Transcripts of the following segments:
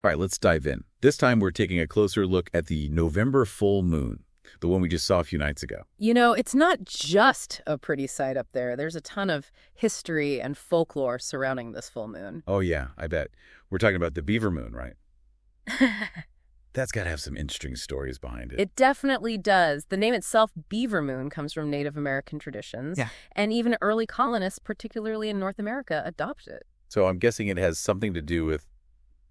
All right, let's dive in. This time we're taking a closer look at the November full moon, the one we just saw a few nights ago. You know, it's not just a pretty sight up there. There's a ton of history and folklore surrounding this full moon. Oh yeah, I bet. We're talking about the beaver moon, right? That's got to have some interesting stories behind it. It definitely does. The name itself, beaver moon, comes from Native American traditions. Yeah. And even early colonists, particularly in North America, adopted it. So I'm guessing it has something to do with,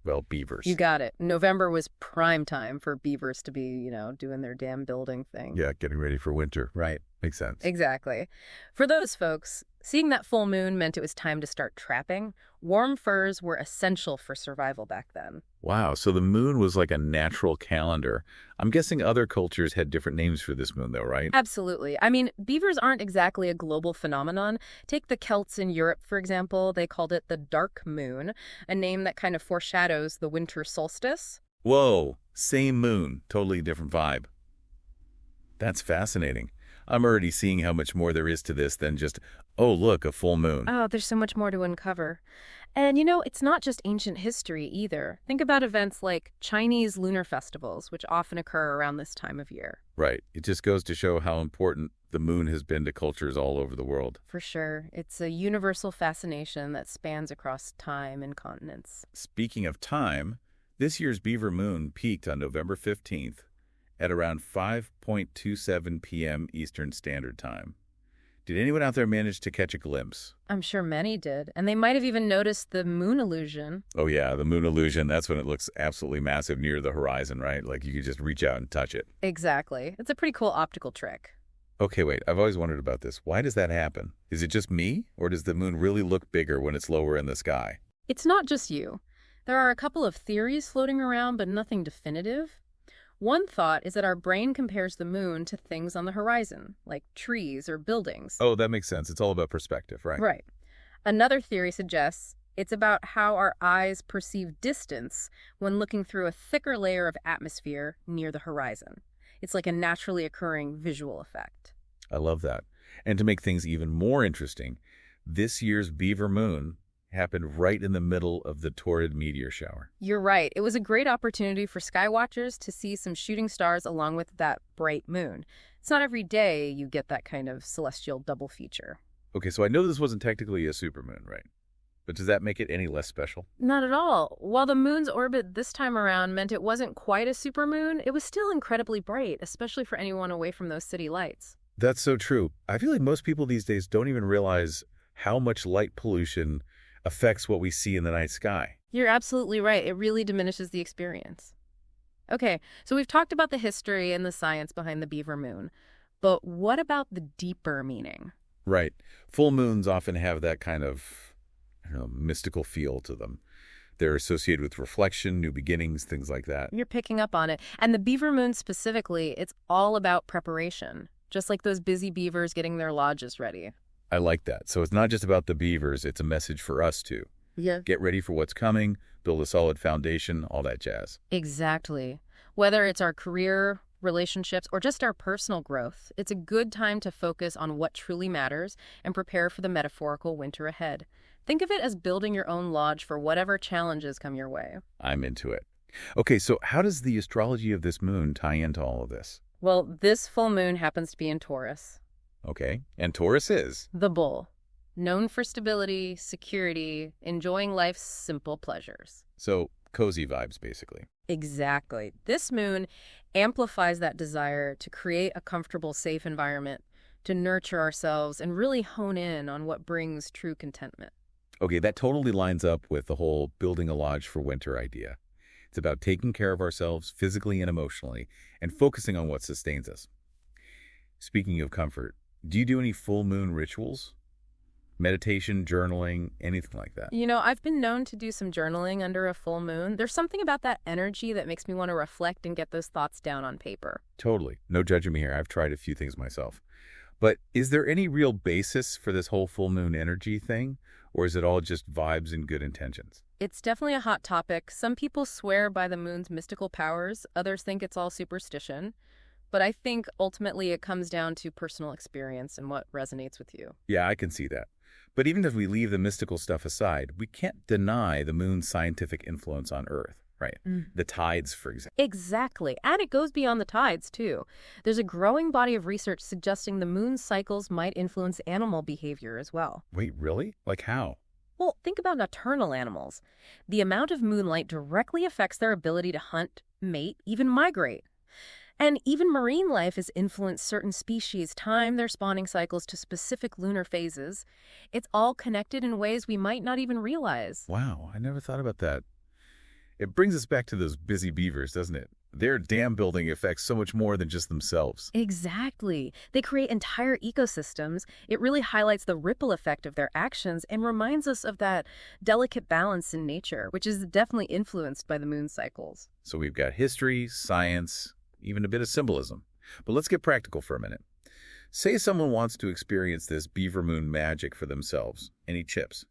well, beavers. You got it. November was prime time for beavers to be, doing their dam building thing. Yeah, getting ready for winter. Right. Makes sense. Exactly. For those folks, seeing that full moon meant it was time to start trapping. Warm furs were essential for survival back then. Wow, so the moon was like a natural calendar. I'm guessing other cultures had different names for this moon, though, right? Absolutely. I mean, beavers aren't exactly a global phenomenon. Take the Celts in Europe, for example. They called it the dark moon, a name that kind of foreshadows the winter solstice. Whoa, same moon, totally different vibe. That's fascinating. I'm already seeing how much more there is to this than just, oh, look, a full moon. Oh, there's so much more to uncover. And it's not just ancient history either. Think about events like Chinese lunar festivals, which often occur around this time of year. Right. It just goes to show how important the moon has been to cultures all over the world. For sure. It's a universal fascination that spans across time and continents. Speaking of time, this year's beaver moon peaked on November 15th at around 5:27 p.m. Eastern Standard Time. Did anyone out there manage to catch a glimpse? I'm sure many did. And they might have even noticed the moon illusion. Oh yeah, the moon illusion. That's when it looks absolutely massive near the horizon, right? Like you could just reach out and touch it. Exactly. It's a pretty cool optical trick. Okay, wait. I've always wondered about this. Why does that happen? Is it just me? Or does the moon really look bigger when it's lower in the sky? It's not just you. There are a couple of theories floating around, but nothing definitive. One thought is that our brain compares the moon to things on the horizon, like trees or buildings. Oh, that makes sense. It's all about perspective, right? Right. Another theory suggests it's about how our eyes perceive distance when looking through a thicker layer of atmosphere near the horizon. It's like a naturally occurring visual effect. I love that. And to make things even more interesting, this year's beaver moon happened right in the middle of the torrid meteor shower. You're right. It was a great opportunity for skywatchers to see some shooting stars along with that bright moon. It's not every day you get that kind of celestial double feature. Okay, so I know this wasn't technically a supermoon, right? But does that make it any less special? Not at all. While the moon's orbit this time around meant it wasn't quite a supermoon, it was still incredibly bright, especially for anyone away from those city lights. That's so true. I feel like most people these days don't even realize how much light pollution affects what we see in the night sky. You're absolutely right. It really diminishes the experience. Okay, so we've talked about the history and the science behind the beaver moon, but what about the deeper meaning? Right. Full moons often have that kind of, mystical feel to them. They're associated with reflection, new beginnings, things like that. You're picking up on it. And the beaver moon specifically, it's all about preparation, just like those busy beavers getting their lodges ready. I like that. So it's not just about the beavers, it's a message for us too. Yeah. Get ready for what's coming, build a solid foundation, all that jazz. Exactly. Whether it's our career, relationships, or just our personal growth, it's a good time to focus on what truly matters and prepare for the metaphorical winter ahead. Think of it as building your own lodge for whatever challenges come your way. I'm into it. Okay, so how does the astrology of this moon tie into all of this? Well, this full moon happens to be in Taurus. Okay, and Taurus is? The bull. Known for stability, security, enjoying life's simple pleasures. So, cozy vibes, basically. Exactly. This moon amplifies that desire to create a comfortable, safe environment, to nurture ourselves, and really hone in on what brings true contentment. Okay, that totally lines up with the whole building a lodge for winter idea. It's about taking care of ourselves physically and emotionally and focusing on what sustains us. Speaking of comfort, do you do any full moon rituals? Meditation, journaling, anything like that? I've been known to do some journaling under a full moon. There's something about that energy that makes me want to reflect and get those thoughts down on paper. Totally. No judging me here. I've tried a few things myself. But is there any real basis for this whole full moon energy thing? Or is it all just vibes and good intentions? It's definitely a hot topic. Some people swear by the moon's mystical powers. Others think it's all superstition. But I think ultimately it comes down to personal experience and what resonates with you. Yeah, I can see that. But even if we leave the mystical stuff aside, we can't deny the moon's scientific influence on Earth. Right. The tides, for example. Exactly. And it goes beyond the tides, too. There's a growing body of research suggesting the moon's cycles might influence animal behavior as well. Wait, really? Like how? Well, think about nocturnal animals. The amount of moonlight directly affects their ability to hunt, mate, even migrate. And even marine life has influenced certain species time their spawning cycles to specific lunar phases. It's all connected in ways we might not even realize. Wow, I never thought about that. It brings us back to those busy beavers, doesn't it? Their dam building affects so much more than just themselves. Exactly. They create entire ecosystems. It really highlights the ripple effect of their actions and reminds us of that delicate balance in nature, which is definitely influenced by the moon cycles. So we've got history, science, even a bit of symbolism. But let's get practical for a minute. Say someone wants to experience this beaver moon magic for themselves. Any tips?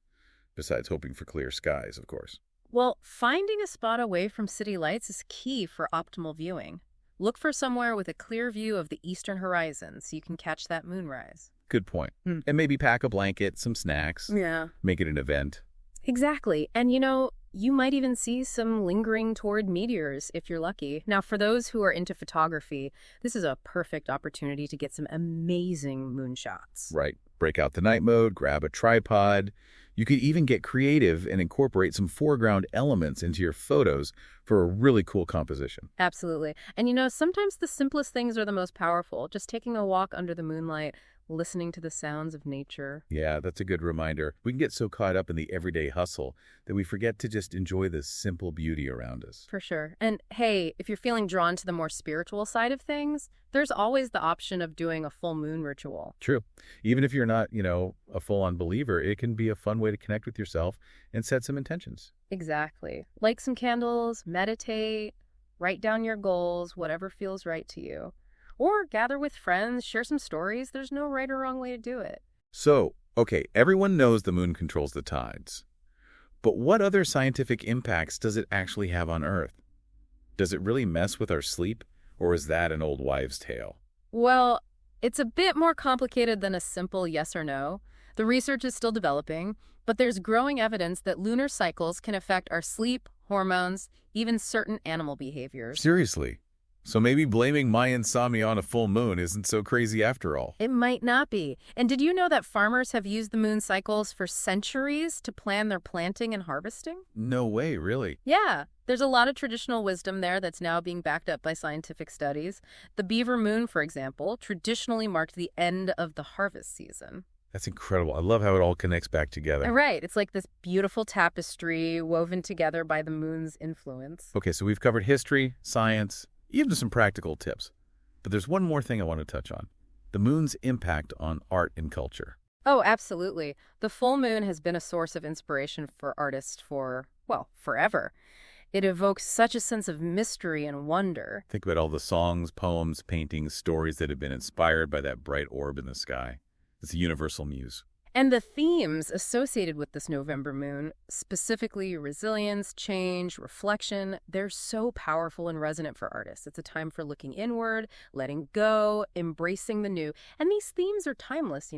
Besides hoping for clear skies, of course. Well, finding a spot away from city lights is key for optimal viewing. Look for somewhere with a clear view of the eastern horizon so you can catch that moonrise. Good point. And maybe pack a blanket, some snacks. Yeah. Make it an event. Exactly. And you might even see some lingering toward meteors if you're lucky. Now, for those who are into photography, this is a perfect opportunity to get some amazing moonshots. Right. Break out the night mode, grab a tripod. You could even get creative and incorporate some foreground elements into your photos for a really cool composition. Absolutely. And sometimes the simplest things are the most powerful. Just taking a walk under the moonlight, listening to the sounds of nature. Yeah, that's a good reminder. We can get so caught up in the everyday hustle that we forget to just enjoy the simple beauty around us. For sure. And hey, if you're feeling drawn to the more spiritual side of things, there's always the option of doing a full moon ritual. True. Even if you're not, a full-on believer, it can be a fun way to connect with yourself and set some intentions. Exactly. Light some candles, meditate, write down your goals, whatever feels right to you. Or gather with friends, share some stories. There's no right or wrong way to do it. So, okay, everyone knows the moon controls the tides. But what other scientific impacts does it actually have on Earth? Does it really mess with our sleep, or is that an old wives' tale? Well, it's a bit more complicated than a simple yes or no. The research is still developing, but there's growing evidence that lunar cycles can affect our sleep, hormones, even certain animal behaviors. Seriously? So maybe blaming my insomnia on a full moon isn't so crazy after all. It might not be. And did you know that farmers have used the moon cycles for centuries to plan their planting and harvesting? No way, really? Yeah, there's a lot of traditional wisdom there that's now being backed up by scientific studies. The beaver moon, for example, traditionally marked the end of the harvest season. That's incredible. I love how it all connects back together. Right. It's like this beautiful tapestry woven together by the moon's influence. Okay, so we've covered history, science, even some practical tips. But there's one more thing I want to touch on. The moon's impact on art and culture. Oh, absolutely. The full moon has been a source of inspiration for artists for, forever. It evokes such a sense of mystery and wonder. Think about all the songs, poems, paintings, stories that have been inspired by that bright orb in the sky. It's a universal muse. And the themes associated with this November moon, specifically resilience, change, reflection, they're so powerful and resonant for artists. It's a time for looking inward, letting go, embracing the new. And these themes are timeless,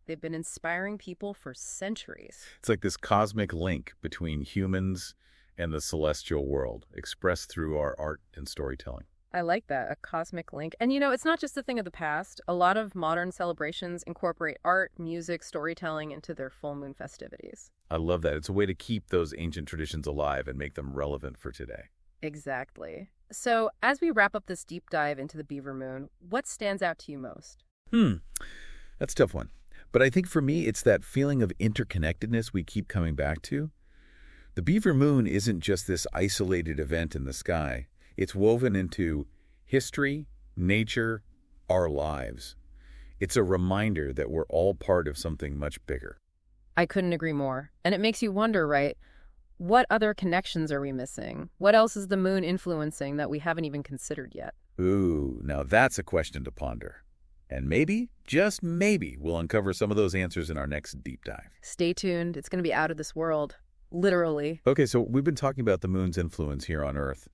They've been inspiring people for centuries. It's like this cosmic link between humans and the celestial world, expressed through our art and storytelling. I like that, a cosmic link. And it's not just a thing of the past. A lot of modern celebrations incorporate art, music, storytelling into their full moon festivities. I love that. It's a way to keep those ancient traditions alive and make them relevant for today. Exactly. So as we wrap up this deep dive into the beaver moon, what stands out to you most? That's a tough one. But I think for me, it's that feeling of interconnectedness we keep coming back to. The beaver moon isn't just this isolated event in the sky. It's woven into history, nature, our lives. It's a reminder that we're all part of something much bigger. I couldn't agree more. And it makes you wonder, right? What other connections are we missing? What else is the moon influencing that we haven't even considered yet? Ooh, now that's a question to ponder. And maybe, just maybe, we'll uncover some of those answers in our next deep dive. Stay tuned. It's going to be out of this world. Literally. Okay, so we've been talking about the moon's influence here on Earth.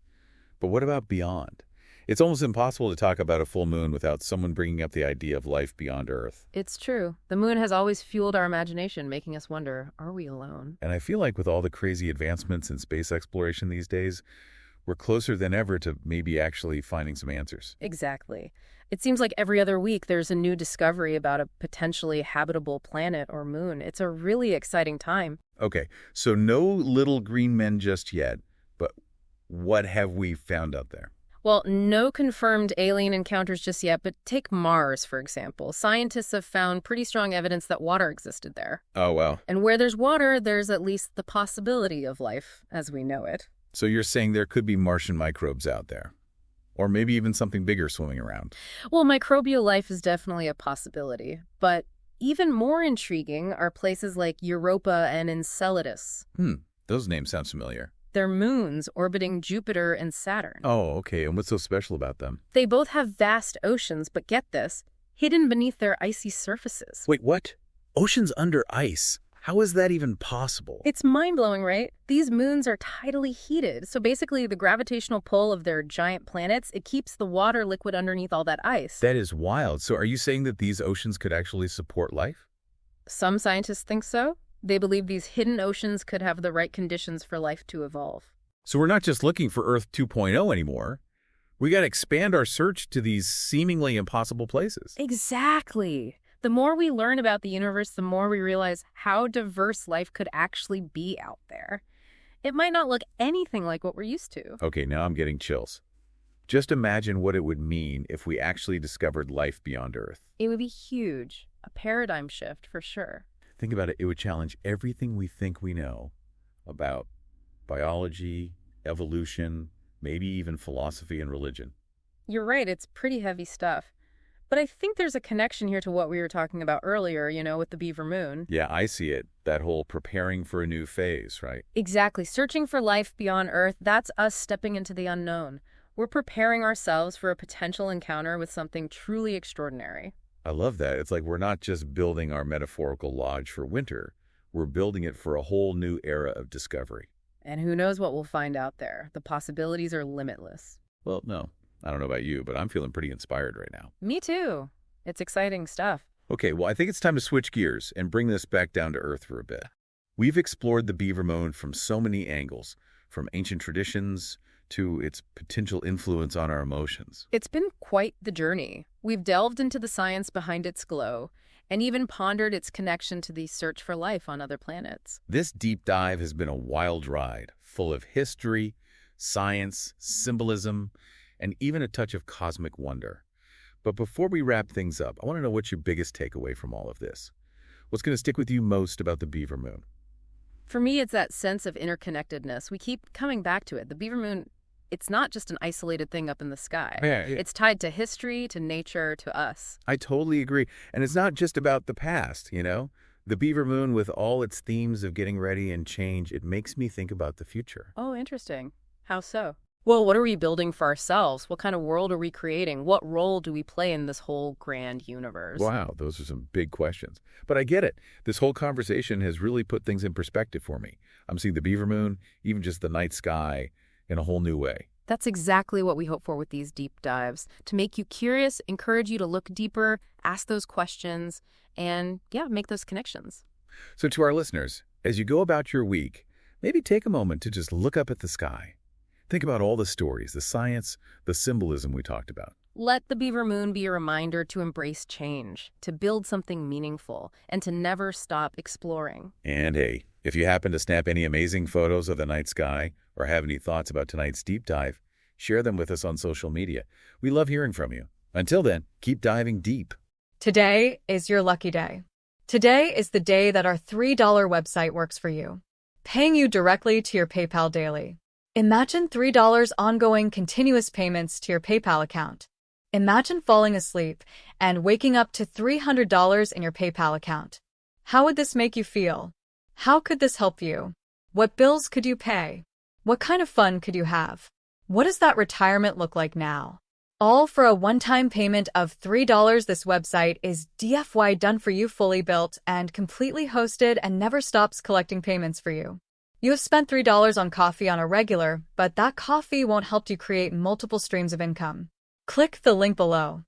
But what about beyond? It's almost impossible to talk about a full moon without someone bringing up the idea of life beyond Earth. It's true. The moon has always fueled our imagination, making us wonder, are we alone? And I feel like with all the crazy advancements in space exploration these days, we're closer than ever to maybe actually finding some answers. Exactly. It seems like every other week there's a new discovery about a potentially habitable planet or moon. It's a really exciting time. Okay, so no little green men just yet, but what have we found out there? Well, no confirmed alien encounters just yet, but take Mars, for example. Scientists have found pretty strong evidence that water existed there. Oh, wow. And where there's water, there's at least the possibility of life as we know it. So you're saying there could be Martian microbes out there? Or maybe even something bigger swimming around? Well, microbial life is definitely a possibility, but even more intriguing are places like Europa and Enceladus. Those names sound familiar. They're moons orbiting Jupiter and Saturn. Oh, okay. And what's so special about them? They both have vast oceans, but get this, hidden beneath their icy surfaces. Wait, what? Oceans under ice? How is that even possible? It's mind-blowing, right? These moons are tidally heated, so basically the gravitational pull of their giant planets, it keeps the water liquid underneath all that ice. That is wild. So are you saying that these oceans could actually support life? Some scientists think so. They believe these hidden oceans could have the right conditions for life to evolve. So we're not just looking for Earth 2.0 anymore. We got to expand our search to these seemingly impossible places. Exactly. The more we learn about the universe, the more we realize how diverse life could actually be out there. It might not look anything like what we're used to. Okay, now I'm getting chills. Just imagine what it would mean if we actually discovered life beyond Earth. It would be huge. A paradigm shift for sure. Think about it. It would challenge everything we think we know about biology, evolution, maybe even philosophy and religion. You're right. It's pretty heavy stuff. But I think there's a connection here to what we were talking about earlier, with the beaver moon. Yeah, I see it. That whole preparing for a new phase, right? Exactly. Searching for life beyond Earth, that's us stepping into the unknown. We're preparing ourselves for a potential encounter with something truly extraordinary. I love that. It's like we're not just building our metaphorical lodge for winter. We're building it for a whole new era of discovery. And who knows what we'll find out there. The possibilities are limitless. Well, no. I don't know about you, but I'm feeling pretty inspired right now. Me too. It's exciting stuff. Okay, well, I think it's time to switch gears and bring this back down to earth for a bit. We've explored the beaver moon from so many angles, from ancient traditions to its potential influence on our emotions. It's been quite the journey. We've delved into the science behind its glow and even pondered its connection to the search for life on other planets. This deep dive has been a wild ride, full of history, science, symbolism, and even a touch of cosmic wonder. But before we wrap things up, I want to know what's your biggest takeaway from all of this. What's going to stick with you most about the beaver moon? For me, it's that sense of interconnectedness. We keep coming back to it. The beaver moon, it's not just an isolated thing up in the sky. Yeah. It's tied to history, to nature, to us. I totally agree. And it's not just about the past, The beaver moon, with all its themes of getting ready and change, it makes me think about the future. Oh, interesting. How so? Well, what are we building for ourselves? What kind of world are we creating? What role do we play in this whole grand universe? Wow, those are some big questions. But I get it. This whole conversation has really put things in perspective for me. I'm seeing the beaver moon, even just the night sky, in a whole new way. That's exactly what we hope for with these deep dives, to make you curious, encourage you to look deeper, ask those questions, and, make those connections. So to our listeners, as you go about your week, maybe take a moment to just look up at the sky. Think about all the stories, the science, the symbolism we talked about. Let the beaver moon be a reminder to embrace change, to build something meaningful, and to never stop exploring. And hey, if you happen to snap any amazing photos of the night sky or have any thoughts about tonight's deep dive, share them with us on social media. We love hearing from you. Until then, keep diving deep. Today is your lucky day. Today is the day that our $3 website works for you, paying you directly to your PayPal daily. Imagine $3 ongoing continuous payments to your PayPal account. Imagine falling asleep and waking up to $300 in your PayPal account. How would this make you feel? How could this help you? What bills could you pay? What kind of fun could you have? What does that retirement look like now? All for a one-time payment of $3. This website is DFY done for you, fully built and completely hosted, and never stops collecting payments for you. You have spent $3 on coffee on a regular, but that coffee won't help you create multiple streams of income. Click the link below.